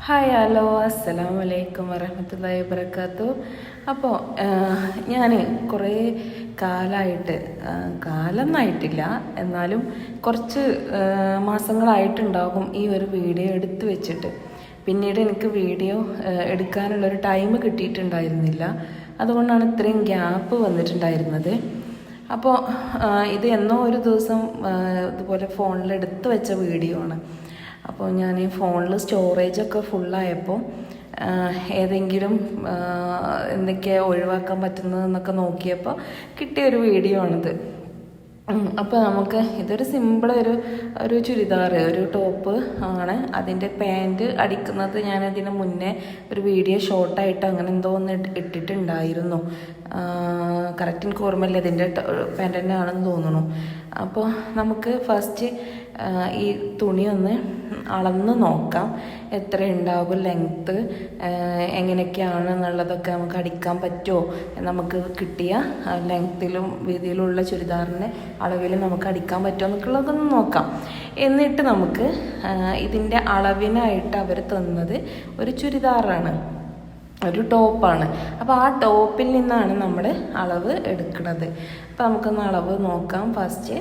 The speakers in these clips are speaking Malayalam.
ഹായ് ഹലോ അസ്സലാമു അലൈക്കും വറഹ്മത്തുള്ളാഹി വബറകാതുഹു. അപ്പോൾ ഞാൻ കുറേ കാലമായിട്ട് കാലമൊന്നായിട്ടില്ല, എന്നാലും കുറച്ച് മാസങ്ങളായിട്ടുണ്ടാകും ഈ ഒരു വീഡിയോ എടുത്തു വെച്ചിട്ട്. പിന്നീട് എനിക്ക് വീഡിയോ എടുക്കാനുള്ളൊരു ടൈം കിട്ടിയിട്ടുണ്ടായിരുന്നില്ല, അതുകൊണ്ടാണ് ഇത്രയും ഗ്യാപ്പ് വന്നിട്ടുണ്ടായിരുന്നത്. അപ്പോൾ ഇത് എന്നോ ഒരു ദിവസം ഇതുപോലെ ഫോണിൽ എടുത്തു വെച്ച വീഡിയോ ആണ്. അപ്പോൾ ഞാൻ ഈ ഫോണിൽ സ്റ്റോറേജൊക്കെ ഫുള്ളായപ്പോൾ ഏതെങ്കിലും എന്തൊക്കെയാണ് ഒഴിവാക്കാൻ പറ്റുന്നതെന്നൊക്കെ നോക്കിയപ്പോൾ കിട്ടിയൊരു വീഡിയോ ആണിത്. അപ്പോൾ നമുക്ക് ഇതൊരു സിമ്പിൾ ഒരു ചുരിദാർ, ഒരു ടോപ്പ് ആണ്. അതിൻ്റെ പാൻറ്റ് അടിക്കുന്നത് ഞാൻ അതിന് മുന്നേ ഒരു വീഡിയോ ഷോർട്ടായിട്ട് അങ്ങനെ എന്തോ ഒന്ന് ഇട്ടിട്ടുണ്ടായിരുന്നു. കറക്റ്റ് എനിക്ക് ഓർമ്മയില്ല, ഇതിൻ്റെ പാൻറ്റ് തന്നെ ആണെന്ന് തോന്നുന്നു. അപ്പോൾ നമുക്ക് ഫസ്റ്റ് ഈ തുണി ഒന്ന് അളന്ന് നോക്കാം, എത്ര ഉണ്ടാകും ലെങ്ത്ത്, എങ്ങനെയൊക്കെയാണ് എന്നുള്ളതൊക്കെ നമുക്ക് അടിക്കാൻ പറ്റുമോ, നമുക്ക് കിട്ടിയ ലെങ്ത്തിലും വീതിയിലുള്ള ചുരിദാറിൻ്റെ അളവിൽ നമുക്ക് അടിക്കാൻ പറ്റുമോ എന്നൊക്കെയുള്ളതൊന്ന് നോക്കാം. എന്നിട്ട് നമുക്ക് ഇതിൻ്റെ അളവിനായിട്ട് അവർ തന്നത് ഒരു ചുരിദാറാണ്, ഒരു ടോപ്പാണ്. അപ്പോൾ ആ ടോപ്പിൽ നിന്നാണ് നമ്മൾ അളവ് എടുക്കുന്നത്. അപ്പോൾ നമുക്കൊന്ന് അളവ് നോക്കാം. ഫസ്റ്റ്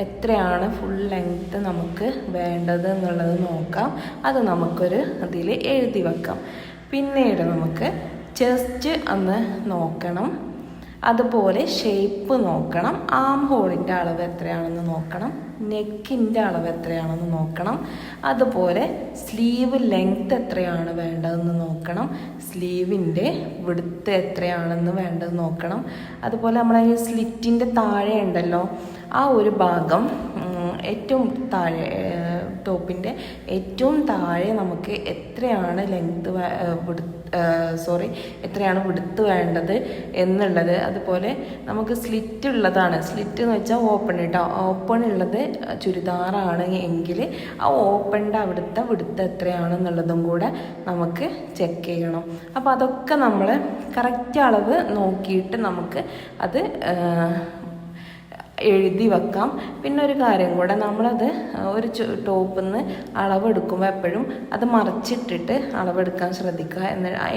എത്രയാണ് ഫുൾ ലെങ്ത്ത് നമുക്ക് വേണ്ടത് എന്നുള്ളത് നോക്കാം. അത് നമുക്കൊരു അതിൽ എഴുതി വെക്കാം. പിന്നീട് നമുക്ക് ചെസ്റ്റ് ഒന്ന് നോക്കണം, അതുപോലെ ഷേപ്പ് നോക്കണം, ആം ഹോളിൻ്റെ അളവ് എത്രയാണെന്ന് നോക്കണം, നെക്കിൻ്റെ അളവ് എത്രയാണെന്ന് നോക്കണം, അതുപോലെ സ്ലീവ് ലെങ്ത്ത് എത്രയാണ് വേണ്ടതെന്ന് നോക്കണം, സ്ലീവിൻ്റെ വിഡ്ത്ത് എത്രയാണെന്ന് വേണ്ടത് നോക്കണം. അതുപോലെ നമ്മളെ ഈ സ്ലിറ്റിൻ്റെ താഴെ ഉണ്ടല്ലോ, ആ ഒരു ഭാഗം ഏറ്റവും താഴെ, ടോപ്പിൻ്റെ ഏറ്റവും താഴെ നമുക്ക് എത്രയാണ് എത്രയാണ് വിഡ്ത്ത് വേണ്ടത് എന്നുള്ളത്. അതുപോലെ നമുക്ക് സ്ലിറ്റ് ഉള്ളതാണ്, സ്ലിറ്റ് എന്ന് വെച്ചാൽ ഓപ്പൺ കേട്ടോ, ഓപ്പൺ ഉള്ളത് ചുരിദാറാണ് എങ്കിൽ ആ ഓപ്പണിൻ്റെ അവിടുത്തെ വിഡ്ത്ത് എത്രയാണെന്നുള്ളതും കൂടെ നമുക്ക് ചെക്ക് ചെയ്യണം. അപ്പോൾ അതൊക്കെ നമ്മൾ കറക്റ്റ് അളവ് നോക്കിയിട്ട് നമുക്ക് അത് എഴുതി വെക്കാം. പിന്നെ ഒരു കാര്യം കൂടെ, നമ്മളത് ഒരു ടോപ്പിൽ നിന്ന് അളവെടുക്കുമ്പോൾ എപ്പോഴും അത് മറിച്ചിട്ടിട്ട് അളവെടുക്കാൻ ശ്രദ്ധിക്കുക,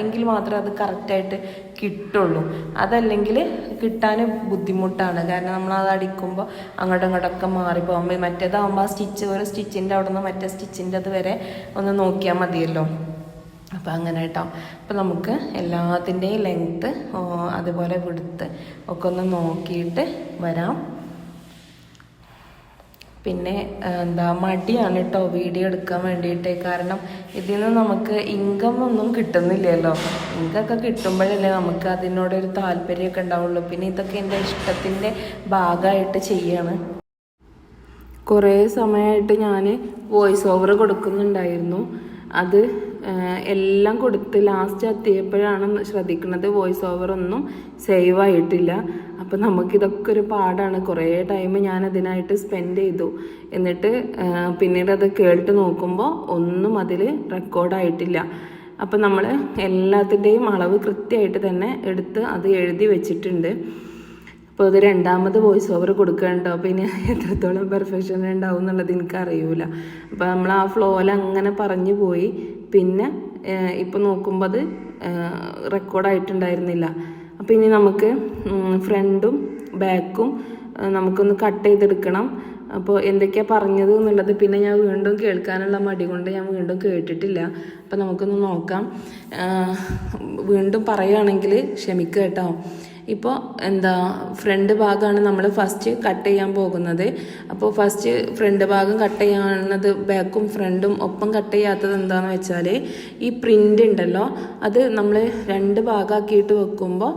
എങ്കിൽ മാത്രമേ അത് കറക്റ്റായിട്ട് കിട്ടുള്ളൂ. അതല്ലെങ്കിൽ കിട്ടാൻ ബുദ്ധിമുട്ടാണ്, കാരണം നമ്മളത് അടിക്കുമ്പോൾ അങ്ങോട്ടും ഇങ്ങോട്ടൊക്കെ മാറിപ്പോകുമ്പോൾ, മറ്റേതാകുമ്പോൾ ആ സ്റ്റിച്ച്, ഒരു സ്റ്റിച്ചിൻ്റെ അവിടെ നിന്ന് മറ്റേ സ്റ്റിച്ചിൻ്റെ അത് വരെ ഒന്ന് നോക്കിയാൽ മതിയല്ലോ. അപ്പോൾ അങ്ങനെ കേട്ടോ. അപ്പോൾ നമുക്ക് എല്ലാത്തിൻ്റെയും ലെങ്ത്ത് അതുപോലെ വിഡ്ത്ത് ഒക്കെ ഒന്ന് നോക്കിയിട്ട് വരാം. പിന്നെ മടിയാണ് കേട്ടോ വീഡിയോ എടുക്കാൻ വേണ്ടിയിട്ട്, കാരണം ഇതിൽ നിന്ന് നമുക്ക് ഇൻകം ഒന്നും കിട്ടുന്നില്ലല്ലോ. ഇൻകൊക്കെ കിട്ടുമ്പോഴല്ലേ നമുക്ക് അതിനോടൊരു താല്പര്യമൊക്കെ ഉണ്ടാവുള്ളൂ. പിന്നെ ഇതൊക്കെ എൻ്റെ ഇഷ്ടത്തിൻ്റെ ഭാഗമായിട്ട് ചെയ്യാണ്. കുറേ സമയമായിട്ട് ഞാൻ വോയിസ് ഓവർ കൊടുക്കുന്നുണ്ടായിരുന്നു, അത് എല്ലാം കൊടുത്ത് ലാസ്റ്റ് എത്തിയപ്പോഴാണ് ശ്രദ്ധിക്കുന്നത് വോയിസ് ഓവർ ഒന്നും സേവ് ആയിട്ടില്ല. അപ്പം നമുക്കിതൊക്കെ ഒരു പാടാണ്. കുറേ ടൈം ഞാൻ അതിനായിട്ട് സ്പെൻഡ് ചെയ്തു. എന്നിട്ട് പിന്നീട് അത് കേട്ട് നോക്കുമ്പോൾ ഒന്നും അതിൽ റെക്കോർഡായിട്ടില്ല. അപ്പം നമ്മൾ എല്ലാത്തിൻ്റെയും അളവ് കൃത്യമായിട്ട് തന്നെ എടുത്ത് അത് എഴുതി വെച്ചിട്ടുണ്ട്. അപ്പോൾ അത് രണ്ടാമത് വോയിസ് ഓവർ കൊടുക്കണ്ടോ, പിന്നെ എത്രത്തോളം പെർഫെക്ഷൻ ഉണ്ടാവും എന്നുള്ളത് എനിക്കറിയില്ല. അപ്പോൾ നമ്മൾ ആ ഫ്ലോയിൽ അങ്ങനെ പറഞ്ഞു പോയി. പിന്നെ ഇപ്പോൾ നോക്കുമ്പോൾ അത് റെക്കോർഡായിട്ടുണ്ടായിരുന്നില്ല. അപ്പോൾ ഇനി നമുക്ക് ഫ്രണ്ടും ബാക്കും നമുക്കൊന്ന് കട്ട് ചെയ്തെടുക്കണം. അപ്പോൾ എന്തൊക്കെയാണ് പറഞ്ഞത് എന്നുള്ളത് പിന്നെ ഞാൻ വീണ്ടും കേൾക്കാനുള്ള മടി കൊണ്ട് ഞാൻ വീണ്ടും കേട്ടിട്ടില്ല. അപ്പോൾ നമുക്കൊന്ന് നോക്കാം. വീണ്ടും പറയുകയാണെങ്കിൽ ക്ഷമിക്കുക കേട്ടോ. ഇപ്പോൾ ഫ്രണ്ട് ഭാഗമാണ് നമ്മൾ ഫസ്റ്റ് കട്ട് ചെയ്യാൻ പോകുന്നത്. അപ്പോൾ ഫസ്റ്റ് ഫ്രണ്ട് ഭാഗം കട്ട് ചെയ്യാവുന്നത് ബാക്കും ഫ്രണ്ടും ഒപ്പം കട്ട് ചെയ്യാത്തത് എന്താണെന്ന് വെച്ചാൽ, ഈ പ്രിൻ്റ് ഉണ്ടല്ലോ, അത് നമ്മൾ രണ്ട് ഭാഗമാക്കിയിട്ട് വെക്കുമ്പോൾ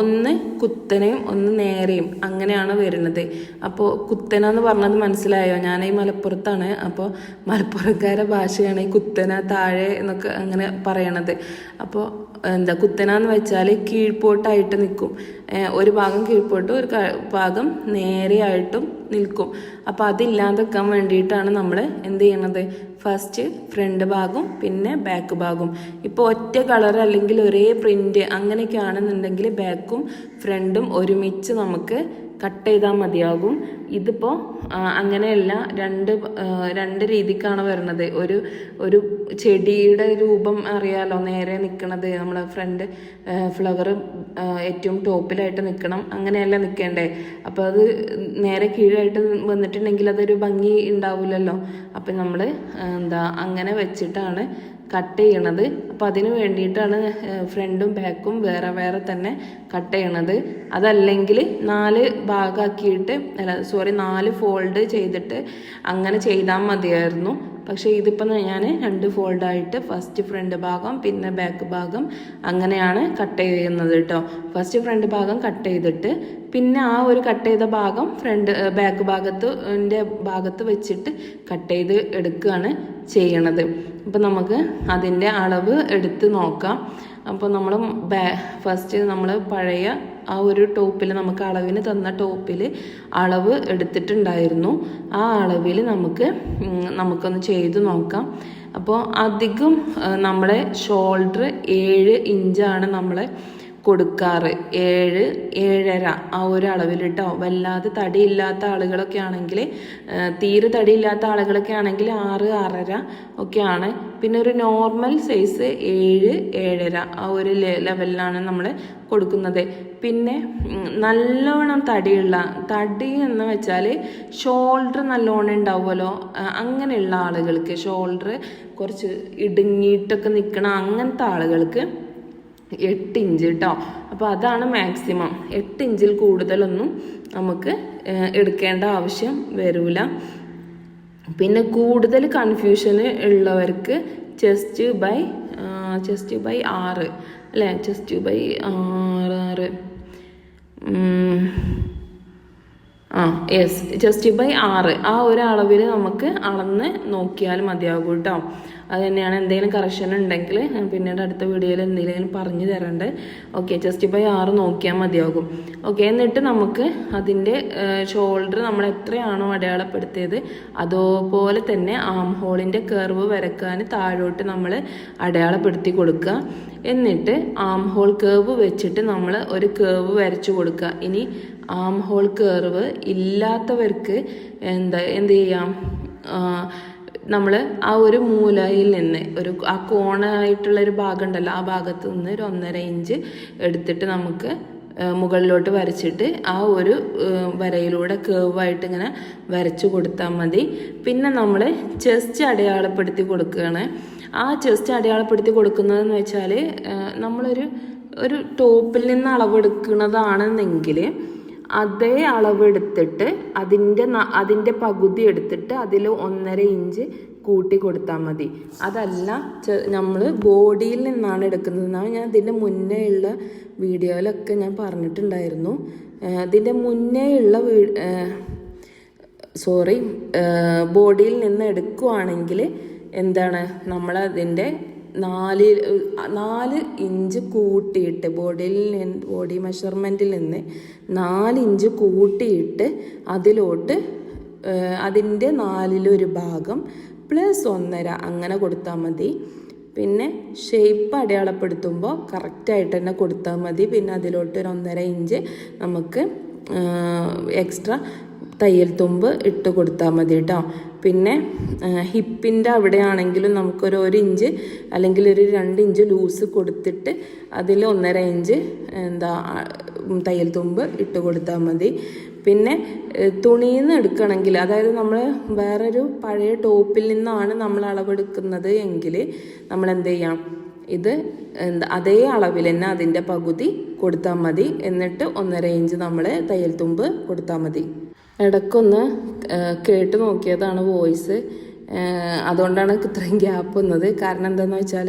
ഒന്ന് കുത്തനെയും ഒന്ന് നേരെയും അങ്ങനെയാണ് വരുന്നത്. അപ്പോൾ കുത്തന എന്ന് പറഞ്ഞത് മനസ്സിലായോ? ഞാൻ ഈ മലപ്പുറത്താണ്, അപ്പോൾ മലപ്പുറക്കാരുടെ ഭാഷയാണ് ഈ കുത്തന താഴെ എന്നൊക്കെ അങ്ങനെ പറയണത്. അപ്പോൾ കുത്തന എന്ന് വെച്ചാൽ കീഴ്പോട്ടായിട്ട് നിൽക്കും, ഒരു ഭാഗം കീഴ്പോട്ടും ഒരു ഭാഗം നേരെയായിട്ടും നിൽക്കും. അപ്പോൾ അതില്ലാതെക്കാൻ വേണ്ടിയിട്ടാണ് നമ്മൾ എന്ത് ചെയ്യണത്, ഫസ്റ്റ് ഫ്രണ്ട് ഭാഗം പിന്നെ ബാക്ക് ഭാഗം. ഇപ്പോൾ ഒറ്റ കളർ അല്ലെങ്കിൽ ഒരേ പ്രിൻ്റ് അങ്ങനെയൊക്കെ ആണെന്നുണ്ടെങ്കിൽ ബാക്കും ഫ്രണ്ടും ഒരുമിച്ച് നമുക്ക് കട്ട് ചെയ്താൽ മതിയാകും. ഇതിപ്പോൾ അങ്ങനെയല്ല, രണ്ട് രീതിക്കാണ് വരുന്നത്. ഒരു ചെടിയുടെ രൂപം അറിയാലോ, നേരെ നിൽക്കണത് നമ്മളെ ഫ്രണ്ട് ഫ്ലവർ ഏറ്റവും ടോപ്പിലായിട്ട് നിൽക്കണം, അങ്ങനെയല്ല നിൽക്കേണ്ടേ. അപ്പോൾ അത് നേരെ കീഴായിട്ട് വന്നിട്ടുണ്ടെങ്കിൽ അതൊരു ഭംഗി ഉണ്ടാവില്ലല്ലോ. അപ്പം നമ്മൾ അങ്ങനെ വെച്ചിട്ടാണ് കട്ട് ചെയ്യണത്. അപ്പം അതിന് വേണ്ടിയിട്ടാണ് ഫ്രണ്ടും ബാക്കും വേറെ വേറെ തന്നെ കട്ട് ചെയ്യണത്. അതല്ലെങ്കിൽ 4 ഭാഗമാക്കിയിട്ട് 4 ഫോൾഡ് ചെയ്തിട്ട് അങ്ങനെ ചെയ്താൽ മതിയായിരുന്നു. പക്ഷേ ഇതിപ്പോൾ ഞാൻ 2 ഫോൾഡായിട്ട് ഫസ്റ്റ് ഫ്രണ്ട് ഭാഗം പിന്നെ ബാക്ക് ഭാഗം അങ്ങനെയാണ് കട്ട് ചെയ്യുന്നത് കേട്ടോ. ഫസ്റ്റ് ഫ്രണ്ട് ഭാഗം കട്ട് ചെയ്തിട്ട് പിന്നെ ആ ഒരു കട്ട് ചെയ്ത ഭാഗം ബാക്ക് ഭാഗത്ത് വെച്ചിട്ട് കട്ട് ചെയ്ത് എടുക്കുകയാണ് ചെയ്യണത്. അപ്പം നമുക്ക് അതിൻ്റെ അളവ് എടുത്ത് നോക്കാം. അപ്പോൾ നമ്മൾ ഫസ്റ്റ് നമ്മൾ പഴയ ആ ഒരു ടോപ്പിൽ നമുക്ക് അളവിന് തന്ന ടോപ്പിൽ അളവ് എടുത്തിട്ടുണ്ടായിരുന്നു. ആ അളവിൽ നമുക്കൊന്ന് ചെയ്ത് നോക്കാം. അപ്പോൾ അധികം നമ്മളെ ഷോൾഡർ 7 ഇഞ്ചാണ് നമ്മൾ കൊടുക്കാറ്. 7-7.5 ആ ഒരു അളവിൽ കേട്ടോ. വല്ലാതെ തടിയില്ലാത്ത ആളുകളൊക്കെ ആണെങ്കിൽ, തീരെ തടിയില്ലാത്ത ആളുകളൊക്കെ ആണെങ്കിൽ 6-6.5 ഒക്കെയാണ്. പിന്നെ ഒരു നോർമൽ സൈസ് 7-7.5 ആ ഒരു ലെവലിലാണ് നമ്മൾ കൊടുക്കുന്നത്. പിന്നെ നല്ലോണം തടി എന്ന് വെച്ചാൽ ഷോൾഡർ നല്ലോണം ഉണ്ടാവുമല്ലോ, അങ്ങനെയുള്ള ആളുകൾക്ക്, ഷോൾഡർ കുറച്ച് ഇടുങ്ങിയിട്ടൊക്കെ നിൽക്കണം അങ്ങനത്തെ ആളുകൾക്ക് 8 ഇഞ്ച് കേട്ടോ. അപ്പോൾ അതാണ് മാക്സിമം. 8 ഇഞ്ചിൽ കൂടുതലൊന്നും നമുക്ക് എടുക്കേണ്ട ആവശ്യം വരില്ല. പിന്നെ കൂടുതൽ കൺഫ്യൂഷന് ഉള്ളവർക്ക് ചെസ്റ്റ് ബൈ 6 അല്ലേ, ചെസ്റ്റ് ബൈ 6 ചെസ്റ്റ് ബൈ 6 ആ ഒരു അളവിൽ നമുക്ക് അളന്ന് നോക്കിയാൽ മതിയാകും കേട്ടോ. അത് തന്നെയാണ്. എന്തെങ്കിലും കറക്ഷൻ ഉണ്ടെങ്കിൽ പിന്നീട് അടുത്ത വീഡിയോയിൽ എന്തെങ്കിലും പറഞ്ഞു തരണ്ട്. ഓക്കെ, ചെസ്റ്റ് ബൈ 6 നോക്കിയാൽ മതിയാകും. ഓക്കെ, എന്നിട്ട് നമുക്ക് അതിൻ്റെ ഷോൾഡർ നമ്മൾ എത്രയാണോ അടയാളപ്പെടുത്തിയത് അതുപോലെ തന്നെ ആം ഹോളിൻ്റെ കർവ് വരക്കാൻ താഴോട്ട് നമ്മൾ അടയാളപ്പെടുത്തി കൊടുക്കുക. എന്നിട്ട് ആം ഹോൾ കർവ് വെച്ചിട്ട് നമ്മൾ ഒരു കർവ് വരച്ചു കൊടുക്കുക. ഇനി ആം ഹോൾ കർവ് ഇല്ലാത്തവർക്ക് എന്ത് ചെയ്യാം, നമ്മൾ ആ ഒരു മൂലയിൽ നിന്ന് ആ കോണായിട്ടുള്ള ഒരു ഭാഗം ഉണ്ടല്ലോ, ആ ഭാഗത്ത് നിന്ന് ഒരു 1.5 ഇഞ്ച് എടുത്തിട്ട് നമുക്ക് മുകളിലോട്ട് വരച്ചിട്ട് ആ ഒരു വരയിലൂടെ കേവായിട്ട് ഇങ്ങനെ വരച്ചു കൊടുത്താൽ മതി. പിന്നെ നമ്മൾ ചെസ്റ്റ് അടയാളപ്പെടുത്തി കൊടുക്കുകയാണ്. ആ ചെസ്റ്റ് അടയാളപ്പെടുത്തി കൊടുക്കുന്നതെന്ന് വെച്ചാൽ നമ്മളൊരു ടോപ്പിൽ നിന്ന് അളവെടുക്കുന്നതാണെന്നെങ്കിൽ അതേ അളവെടുത്തിട്ട് അതിൻ്റെ പകുതി എടുത്തിട്ട് അതിൽ 1.5 ഇഞ്ച് കൂട്ടി കൊടുത്താൽ മതി. അതല്ല നമ്മൾ ബോഡിയിൽ നിന്നാണ് എടുക്കുന്നതെന്നാണ് ഞാൻ ഇതിൻ്റെ മുന്നേ ഉള്ള വീഡിയോയിലൊക്കെ ഞാൻ പറഞ്ഞിട്ടുണ്ടായിരുന്നു. ഇതിൻ്റെ മുന്നേ ഉള്ള ബോഡിയിൽ നിന്ന് എടുക്കുകയാണെങ്കിൽ നമ്മളതിൻ്റെ 4 ഇഞ്ച് കൂട്ടിയിട്ട് ബോഡി മെഷർമെൻറ്റിൽ നിന്ന് 4 ഇഞ്ച് കൂട്ടിയിട്ട് അതിലോട്ട് അതിൻ്റെ 4 ഭാഗം പ്ലസ് 1.5 അങ്ങനെ കൊടുത്താൽ മതി. പിന്നെ ഷേപ്പ് അടയാളപ്പെടുത്തുമ്പോൾ കറക്റ്റായിട്ട് തന്നെ കൊടുത്താൽ മതി. പിന്നെ അതിലോട്ട് ഒരു 1.5 ഇഞ്ച് നമുക്ക് എക്സ്ട്രാ തയ്യൽ തുമ്പ് ഇട്ട് കൊടുത്താൽ മതി കേട്ടോ. പിന്നെ ഹിപ്പിൻ്റെ അവിടെയാണെങ്കിലും നമുക്കൊരു 1 ഇഞ്ച് അല്ലെങ്കിൽ ഒരു 2 ഇഞ്ച് ലൂസ് കൊടുത്തിട്ട് അതിൽ 1.5 ഇഞ്ച് തയ്യൽ തുമ്പ് ഇട്ട് കൊടുത്താൽ മതി. പിന്നെ തുണിയിൽ നിന്ന് എടുക്കണമെങ്കിൽ, അതായത് നമ്മൾ വേറൊരു പഴയ ടോപ്പിൽ നിന്നാണ് നമ്മൾ അളവെടുക്കുന്നത് എങ്കിൽ നമ്മൾ എന്ത് ചെയ്യാം, ഇത് അതേ അളവിൽ തന്നെ അതിൻ്റെ പകുതി കൊടുത്താൽ മതി. എന്നിട്ട് 1.5 ഇഞ്ച് നമ്മൾ തയ്യൽ തുമ്പ് കൊടുത്താൽ മതി. ഇടയ്ക്കൊന്ന് കേട്ട് നോക്കിയതാണ് വോയിസ്, അതുകൊണ്ടാണ് ഇത്രയും ഗ്യാപ്പ് വന്നത്. കാരണം എന്താണെന്ന് വെച്ചാൽ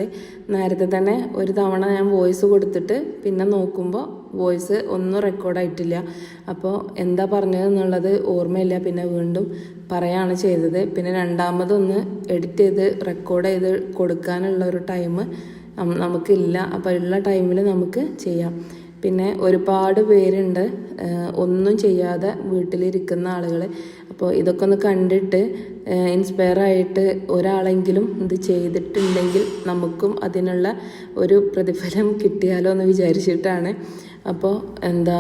നേരത്തെ തന്നെ ഒരു തവണ ഞാൻ വോയിസ് കൊടുത്തിട്ട് പിന്നെ നോക്കുമ്പോൾ വോയിസ് ഒന്നും റെക്കോർഡായിട്ടില്ല. അപ്പോൾ എന്താ പറഞ്ഞതെന്നുള്ളത് ഓർമ്മയില്ല. പിന്നെ വീണ്ടും പറയാണ് ചെയ്തത്. പിന്നെ രണ്ടാമതൊന്ന് എഡിറ്റ് ചെയ്ത് റെക്കോർഡ് ചെയ്ത് കൊടുക്കാനുള്ള ഒരു ടൈം നമുക്കില്ല. അപ്പോൾ ഉള്ള ടൈമിൽ നമുക്ക് ചെയ്യാം. പിന്നെ ഒരുപാട് പേരുണ്ട് ഒന്നും ചെയ്യാതെ വീട്ടിലിരിക്കുന്ന ആളുകൾ. അപ്പോൾ ഇതൊക്കെ ഒന്ന് കണ്ടിട്ട് ഇൻസ്പയർ ആയിട്ട് ഒരാളെങ്കിലും ഇത് ചെയ്തിട്ടുണ്ടെങ്കിൽ നമുക്കും അതിനുള്ള ഒരു പ്രതിഫലം കിട്ടിയാലോ എന്ന് വിചാരിച്ചിട്ടാണ്. അപ്പോൾ എന്താ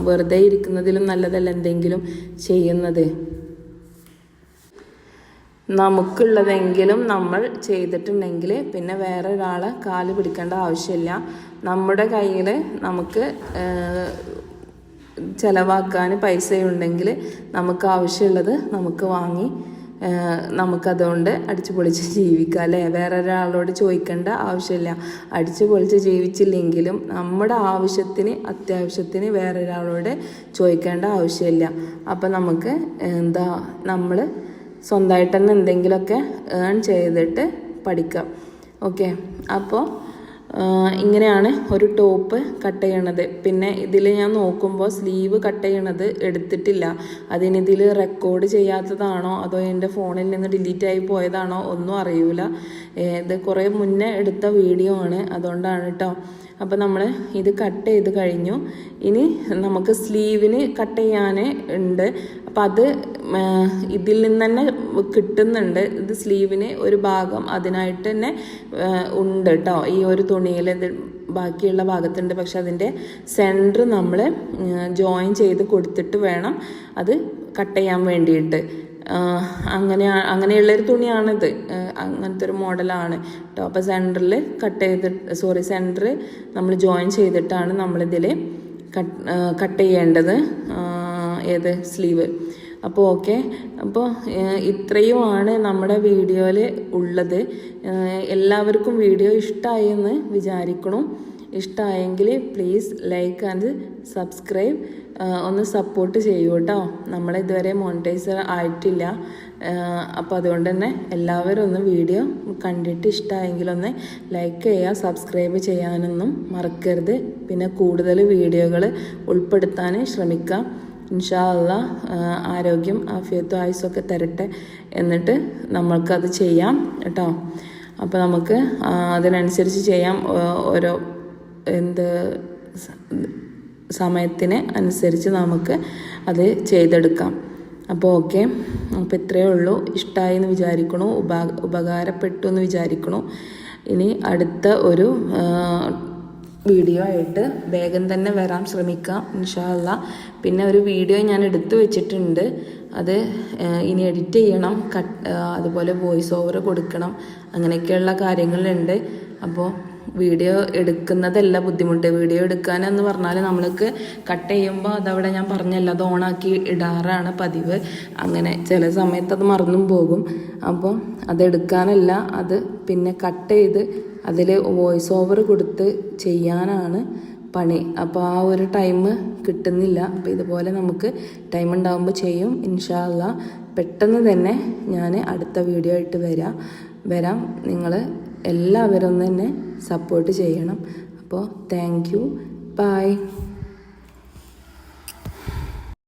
വെറുതെ ഇരിക്കുന്നതിലും നല്ലതല്ല എന്തെങ്കിലും ചെയ്യുന്നത്. നമുക്കുള്ളതെങ്കിലും നമ്മൾ ചെയ്തിട്ടുണ്ടെങ്കിൽ പിന്നെ വേറെ ഒരാളെ കാല് പിടിക്കേണ്ട ആവശ്യമില്ല. നമ്മുടെ കയ്യിൽ നമുക്ക് ചിലവാക്കാൻ പൈസയുണ്ടെങ്കിൽ നമുക്ക് ആവശ്യമുള്ളത് നമുക്ക് വാങ്ങി നമുക്കതുകൊണ്ട് അടിച്ചു പൊളിച്ച് ജീവിക്കാം അല്ലേ. വേറെ ഒരാളോട് ചോദിക്കേണ്ട ആവശ്യമില്ല. അടിച്ചു പൊളിച്ച് ജീവിച്ചില്ലെങ്കിലും നമ്മുടെ ആവശ്യത്തിന് അത്യാവശ്യത്തിന് വേറൊരാളോട് ചോദിക്കേണ്ട ആവശ്യമില്ല. അപ്പം നമുക്ക് നമ്മൾ സ്വന്തമായിട്ട് തന്നെ എന്തെങ്കിലുമൊക്കെ ഏൺ ചെയ്തിട്ട് പഠിക്കാം. ഓക്കെ, അപ്പോൾ ഇങ്ങനെയാണ് ഒരു ടോപ്പ് കട്ട് ചെയ്യണത്. പിന്നെ ഇതിൽ ഞാൻ നോക്കുമ്പോൾ സ്ലീവ് കട്ട് ചെയ്യണത് എടുത്തിട്ടില്ല. അതിനിതിൽ റെക്കോർഡ് ചെയ്യാത്തതാണോ അതോ എൻ്റെ ഫോണിൽ നിന്ന് ഡിലീറ്റ് ആയി പോയതാണോ ഒന്നും അറിയില്ല. ഇത് കുറേ മുന്നേ എടുത്ത വീഡിയോ ആണ്, അതുകൊണ്ടാണ് കേട്ടോ. അപ്പോൾ നമ്മൾ ഇത് കട്ട് ചെയ്ത് കഴിഞ്ഞു. ഇനി നമുക്ക് സ്ലീവിന് കട്ട് ചെയ്യാൻ ഉണ്ട്. അപ്പം അത് ഇതിൽ നിന്ന് തന്നെ കിട്ടുന്നുണ്ട്. ഇത് സ്ലീവിന് ഒരു ഭാഗം അതിനായിട്ട് തന്നെ ഉണ്ട് കേട്ടോ. ഈ ഒരു തുണിയിൽ ഇത് ബാക്കിയുള്ള ഭാഗത്തുണ്ട്. പക്ഷെ അതിൻ്റെ സെൻറ്റർ നമ്മൾ ജോയിൻ ചെയ്ത് കൊടുത്തിട്ട് വേണം അത് കട്ട് ചെയ്യാൻ വേണ്ടിയിട്ട്. അങ്ങനെയുള്ളൊരു തുണിയാണിത്. അങ്ങനത്തെ ഒരു മോഡലാണ് കേട്ടോ. അപ്പോൾ സെൻറ്റർ നമ്മൾ ജോയിൻ ചെയ്തിട്ടാണ് നമ്മളിതിൽ കട്ട് ചെയ്യേണ്ടത്. ഏത് സ്ലീവ്. അപ്പോൾ ഓക്കെ, അപ്പോൾ ഇത്രയുമാണ് നമ്മുടെ വീഡിയോയിൽ ഉള്ളത്. എല്ലാവർക്കും വീഡിയോ ഇഷ്ടമായി എന്ന് വിചാരിക്കണം. ഇഷ്ടമായെങ്കിൽ പ്ലീസ് ലൈക്ക് ആൻഡ് സബ്സ്ക്രൈബ് ഒന്ന് സപ്പോർട്ട് ചെയ്യൂ കേട്ടോ. നമ്മളിതുവരെ മോണിറ്റൈസർ ആയിട്ടില്ല. അപ്പോൾ അതുകൊണ്ട് തന്നെ എല്ലാവരും ഒന്ന് വീഡിയോ കണ്ടിട്ട് ഇഷ്ടമായെങ്കിലൊന്ന് ലൈക്ക് ചെയ്യുക, സബ്സ്ക്രൈബ് ചെയ്യാനൊന്നും മറക്കരുത്. പിന്നെ കൂടുതൽ വീഡിയോകൾ ഉൾപ്പെടുത്താൻ ശ്രമിക്കാം. ഇൻഷാ അല്ലാഹ് ആരോഗ്യം ആഫിയത്തും ആയുസ്സൊക്കെ തരട്ടെ. എന്നിട്ട് നമ്മൾക്കത് ചെയ്യാം കേട്ടോ. അപ്പോൾ നമുക്ക് അതിനനുസരിച്ച് ചെയ്യാം. ഓരോ സമയത്തിന് അനുസരിച്ച് നമുക്ക് അത് ചെയ്തെടുക്കാം. അപ്പോൾ ഓക്കെ, അപ്പോൾ ഇത്രയേ ഉള്ളൂ. ഇഷ്ടമായി എന്ന് വിചാരിക്കണു, ഉപകാരപ്പെട്ടു എന്ന് വിചാരിക്കണു. ഇനി അടുത്ത ഒരു വീഡിയോ ആയിട്ട് വേഗം തന്നെ വരാൻ ശ്രമിക്കാം ഇൻഷാ അല്ലാഹ്. പിന്നെ ഒരു വീഡിയോ ഞാൻ എടുത്തു വെച്ചിട്ടുണ്ട്. അത് ഇനി എഡിറ്റ് ചെയ്യണം, അതുപോലെ വോയിസ് ഓവർ കൊടുക്കണം, അങ്ങനെയൊക്കെയുള്ള കാര്യങ്ങളുണ്ട്. അപ്പോൾ വീഡിയോ എടുക്കുന്നതല്ല ബുദ്ധിമുട്ട്. വീഡിയോ എടുക്കാനെന്ന് പറഞ്ഞാൽ നമ്മൾക്ക് കട്ട് ചെയ്യുമ്പോൾ അതവിടെ ഞാൻ പറഞ്ഞല്ലോ അത് ഓണാക്കി ഇടാറാണ് പതിവ്. അങ്ങനെ ചില സമയത്ത് അത് മറന്നും പോകും. അപ്പോൾ അതെടുക്കാനല്ല, അത് പിന്നെ കട്ട് ചെയ്ത് അതിൽ വോയിസ് ഓവർ കൊടുത്ത് ചെയ്യാനാണ് പണി. അപ്പോൾ ആ ഒരു ടൈം കിട്ടുന്നില്ല. അപ്പോൾ ഇതുപോലെ നമുക്ക് ടൈം ഉണ്ടാകുമ്പോൾ ചെയ്യും ഇൻഷാ അല്ലാഹ്. പെട്ടെന്ന് തന്നെ ഞാൻ അടുത്ത വീഡിയോ ആയിട്ട് വരാം. നിങ്ങൾ എല്ലാവരും തന്നെ സപ്പോർട്ട് ചെയ്യണം. അപ്പോൾ താങ്ക് യു, ബൈ.